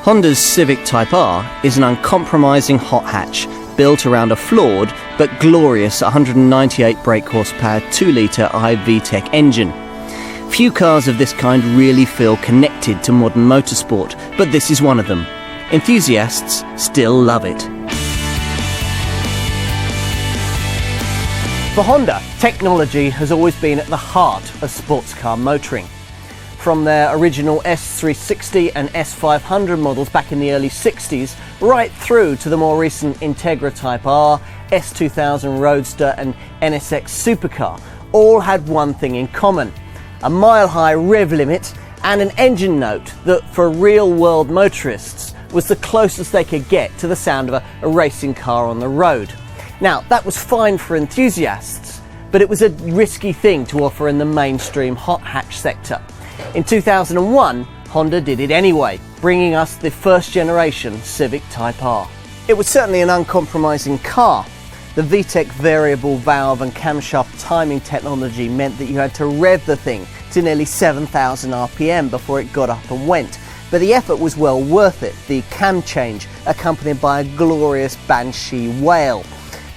Honda's Civic Type R is an uncompromising hot hatch built around a flawed but glorious 198 brake horsepower 2-litre iVTEC engine. Few cars of this kind really feel connected to modern motorsport, but this is one of them. Enthusiasts still love it. For Honda, technology has always been at the heart of sports car motoring. From their original S360 and S500 models back in the early 60s, right through to the more recent Integra Type R, S2000 Roadster and NSX Supercar, all had one thing in common: a mile-high rev limit and an engine note that, for real-world motorists, was the closest they could get to the sound of a racing car on the road. Now, that was fine for enthusiasts, but it was a risky thing to offer in the mainstream hot hatch sector. In 2001, Honda did it anyway, bringing us the first generation Civic Type R. It was certainly an uncompromising car. The VTEC variable valve and camshaft timing technology meant that you had to rev the thing to nearly 7,000 RPM before it got up and went. But the effort was well worth it, the cam change accompanied by a glorious Banshee wail.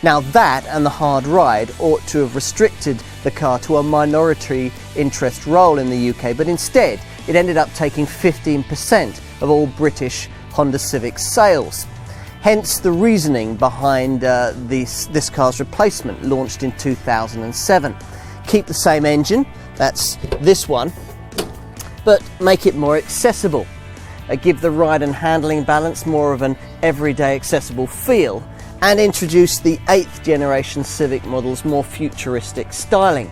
Now that and the hard ride ought to have restricted the car to a minority interest role in the UK, but instead it ended up taking 15% of all British Honda Civic sales. Hence the reasoning behind this car's replacement, launched in 2007. Keep the same engine, that's this one, but make it more accessible. Give the ride and handling balance more of an everyday accessible feel, and introduce the 8th generation Civic model's more futuristic styling.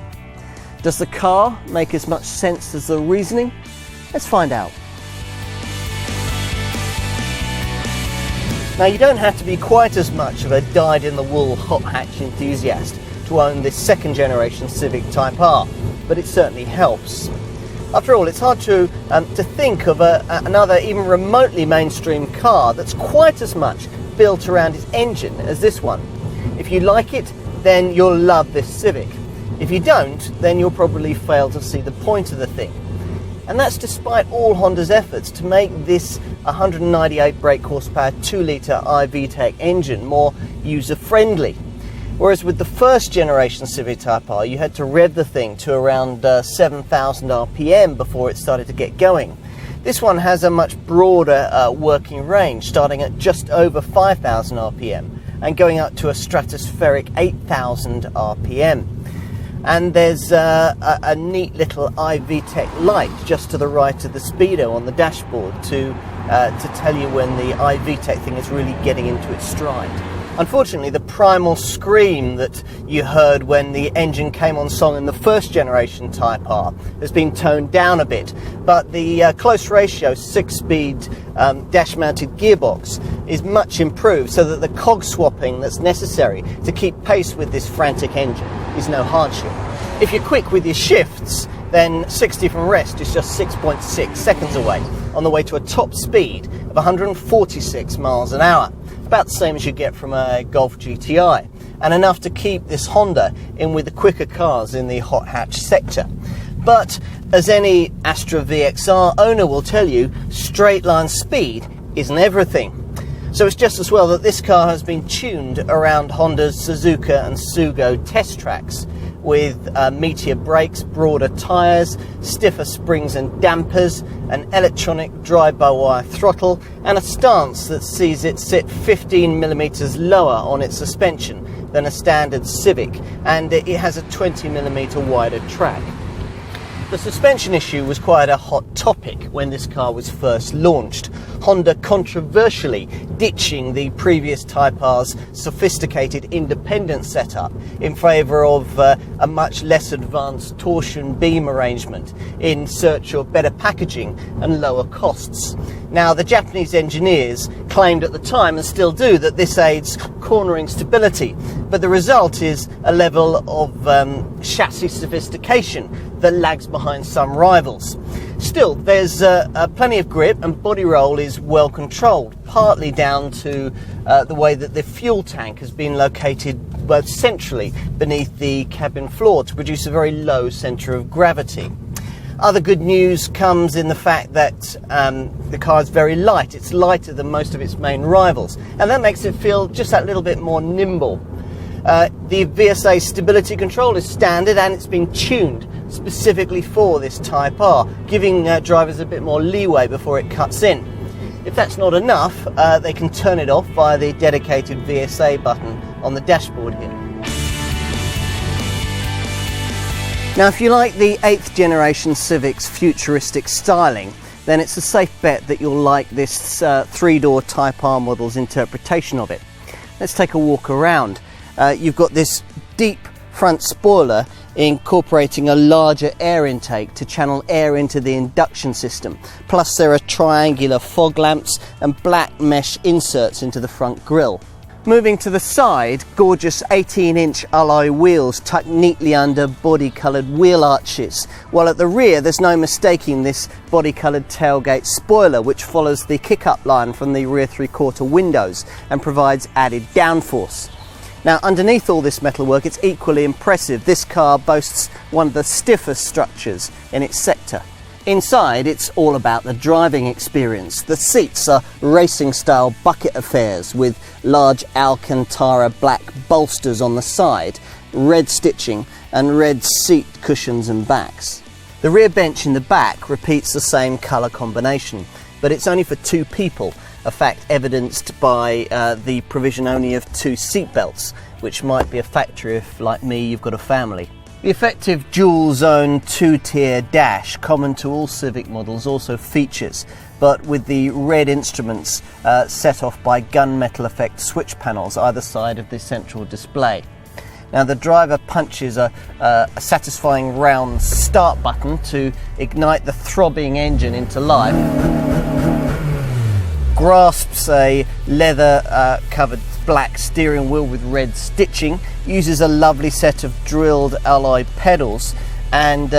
Does the car make as much sense as the reasoning? Let's find out. Now, you don't have to be quite as much of a dyed-in-the-wool hot hatch enthusiast to own this 2nd generation Civic Type R, but it certainly helps. After all, it's hard to think of another even remotely mainstream car that's quite as much built around its engine as this one. If you like it, then you'll love this Civic. If you don't, then you'll probably fail to see the point of the thing. And that's despite all Honda's efforts to make this 198 brake horsepower 2-litre iVTEC engine more user-friendly. Whereas with the 1st generation Civic Type R, you had to rev the thing to around 7,000 RPM before it started to get going. This one has a much broader working range, starting at just over 5,000 RPM and going up to a stratospheric 8,000 RPM. And there's a neat little iVTEC light just to the right of the speedo on the dashboard to tell you when the iVTEC thing is really getting into its stride. Unfortunately, the primal scream that you heard when the engine came on song in the 1st generation Type R has been toned down a bit, but the close ratio 6-speed dash-mounted gearbox is much improved, so that the cog swapping that's necessary to keep pace with this frantic engine is no hardship. If you're quick with your shifts, then 60 from rest is just 6.6 seconds away, on the way to a top speed of 146 miles an hour. About the same as you get from a Golf GTI, and enough to keep this Honda in with the quicker cars in the hot hatch sector. But as any Astra VXR owner will tell you, straight line speed isn't everything. So it's just as well that this car has been tuned around Honda's Suzuka and Sugo test tracks, with Meteor brakes, broader tyres, stiffer springs and dampers, an electronic drive-by-wire throttle, and a stance that sees it sit 15mm lower on its suspension than a standard Civic, and it has a 20mm wider track. The suspension issue was quite a hot topic when this car was first launched, Honda controversially ditching the previous Type R's sophisticated independent setup in favour of a much less advanced torsion beam arrangement in search of better packaging and lower costs. Now, the Japanese engineers claimed at the time, and still do, that this aids cornering stability, but the result is a level of chassis sophistication that lags behind some rivals. Still, there's plenty of grip, and body roll is well controlled, partly down to the way that the fuel tank has been located both centrally beneath the cabin floor to produce a very low centre of gravity. Other good news comes in the fact that the car is very light. It's lighter than most of its main rivals, and that makes it feel just that little bit more nimble. The VSA stability control is standard, and it's been tuned specifically for this Type R, giving drivers a bit more leeway before it cuts in. If that's not enough, they can turn it off via the dedicated VSA button on the dashboard here. Now, if you like the 8th generation Civic's futuristic styling, then it's a safe bet that you'll like this 3-door Type R model's interpretation of it. Let's take a walk around. You've got this deep front spoiler incorporating a larger air intake to channel air into the induction system. Plus there are triangular fog lamps and black mesh inserts into the front grille. Moving to the side, gorgeous 18-inch alloy wheels tucked neatly under body-coloured wheel arches, while at the rear there's no mistaking this body-coloured tailgate spoiler, which follows the kick-up line from the rear 3/4 windows and provides added downforce. Now, underneath all this metalwork, it's equally impressive. This car boasts one of the stiffest structures in its sector. Inside, it's all about the driving experience. The seats are racing-style bucket affairs with large Alcantara black bolsters on the side, red stitching and red seat cushions and backs. The rear bench in the back repeats the same colour combination, but it's only for 2 people, a fact evidenced by the provision only of 2 seat belts, which might be a factor if, like me, you've got a family. The effective dual-zone 2-tier dash, common to all Civic models, also features, but with the red instruments set off by gunmetal effect switch panels either side of the central display. Now, the driver punches a satisfying round start button to ignite the throbbing engine into life, grasps a leather covered black steering wheel with red stitching, uses a lovely set of drilled alloy pedals, and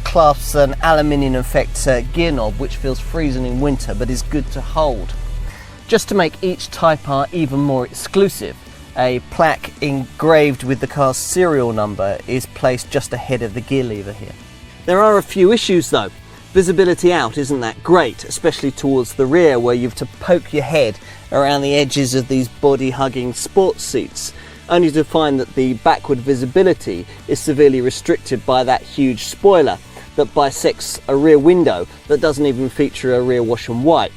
clasps an aluminium effect gear knob, which feels freezing in winter but is good to hold. Just to make each Type R even more exclusive, a plaque engraved with the car's serial number is placed just ahead of the gear lever here. There are a few issues though. Visibility out isn't that great, especially towards the rear, where you've to poke your head around the edges of these body-hugging sports seats, only to find that the backward visibility is severely restricted by that huge spoiler that bisects a rear window that doesn't even feature a rear wash and wipe.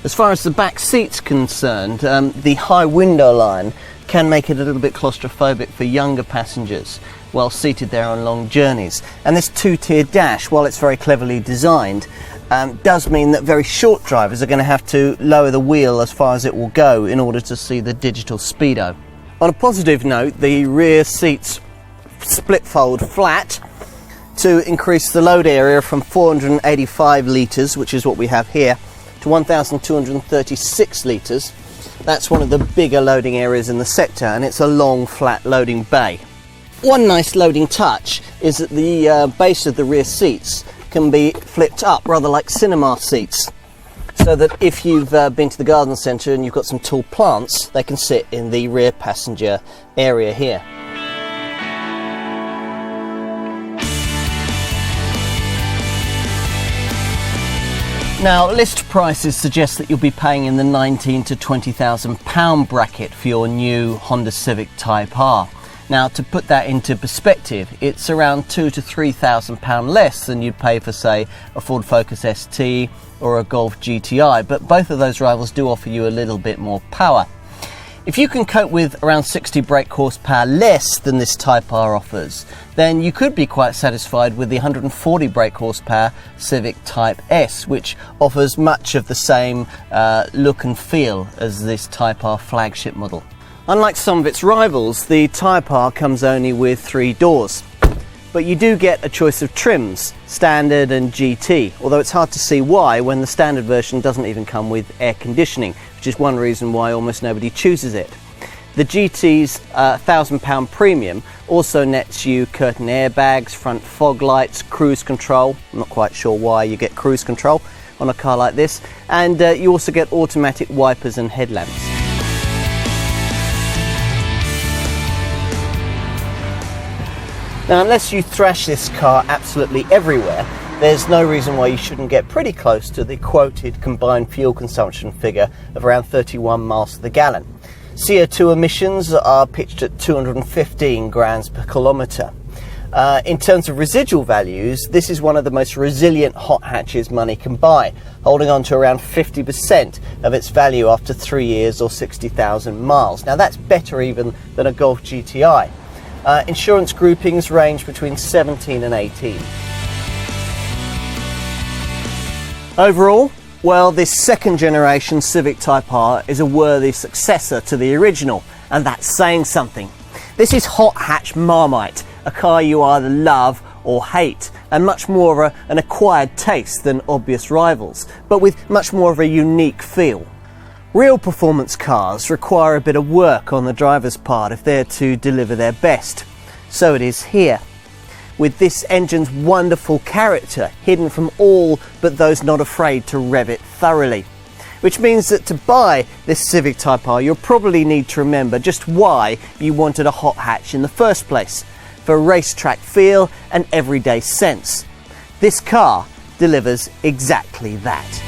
As far as the back seat's concerned, the high window line can make it a little bit claustrophobic for younger passengers while seated there on long journeys. And this 2-tier dash, while it's very cleverly designed, does mean that very short drivers are going to have to lower the wheel as far as it will go in order to see the digital speedo. On a positive note, the rear seats split fold flat to increase the load area from 485 litres, which is what we have here, to 1,236 litres. That's one of the bigger loading areas in the sector, and it's a long flat loading bay. One nice loading touch is that the base of the rear seats can be flipped up, rather like cinema seats, so that if you've been to the garden centre and you've got some tall plants, they can sit in the rear passenger area here. Now, list prices suggest that you'll be paying in the £19,000 to £20,000 bracket for your new Honda Civic Type R. Now, to put that into perspective, it's around £2,000 to £3,000 less than you'd pay for, say, a Ford Focus ST or a Golf GTI, but both of those rivals do offer you a little bit more power. If you can cope with around 60 brake horsepower less than this Type R offers, then you could be quite satisfied with the 140 brake horsepower Civic Type S, which offers much of the same look and feel as this Type R flagship model. Unlike some of its rivals, the Type R comes only with 3 doors. But you do get a choice of trims, Standard and GT, although it's hard to see why when the Standard version doesn't even come with air conditioning, which is one reason why almost nobody chooses it. The GT's £1,000 premium also nets you curtain airbags, front fog lights, cruise control. I'm not quite sure why you get cruise control on a car like this, and you also get automatic wipers and headlamps. Now, unless you thrash this car absolutely everywhere, there's no reason why you shouldn't get pretty close to the quoted combined fuel consumption figure of around 31 miles to the gallon. CO2 emissions are pitched at 215 grams per kilometre. In terms of residual values, this is one of the most resilient hot hatches money can buy, holding on to around 50% of its value after 3 years or 60,000 miles. Now that's better even than a Golf GTI. Insurance groupings range between 17 and 18. Overall, well, this second generation Civic Type R is a worthy successor to the original, and that's saying something. This is hot hatch Marmite, a car you either love or hate, and much more of an acquired taste than obvious rivals, but with much more of a unique feel. Real performance cars require a bit of work on the driver's part if they're to deliver their best. So it is here, with this engine's wonderful character hidden from all but those not afraid to rev it thoroughly. Which means that to buy this Civic Type R, you'll probably need to remember just why you wanted a hot hatch in the first place, for racetrack feel and everyday sense. This car delivers exactly that.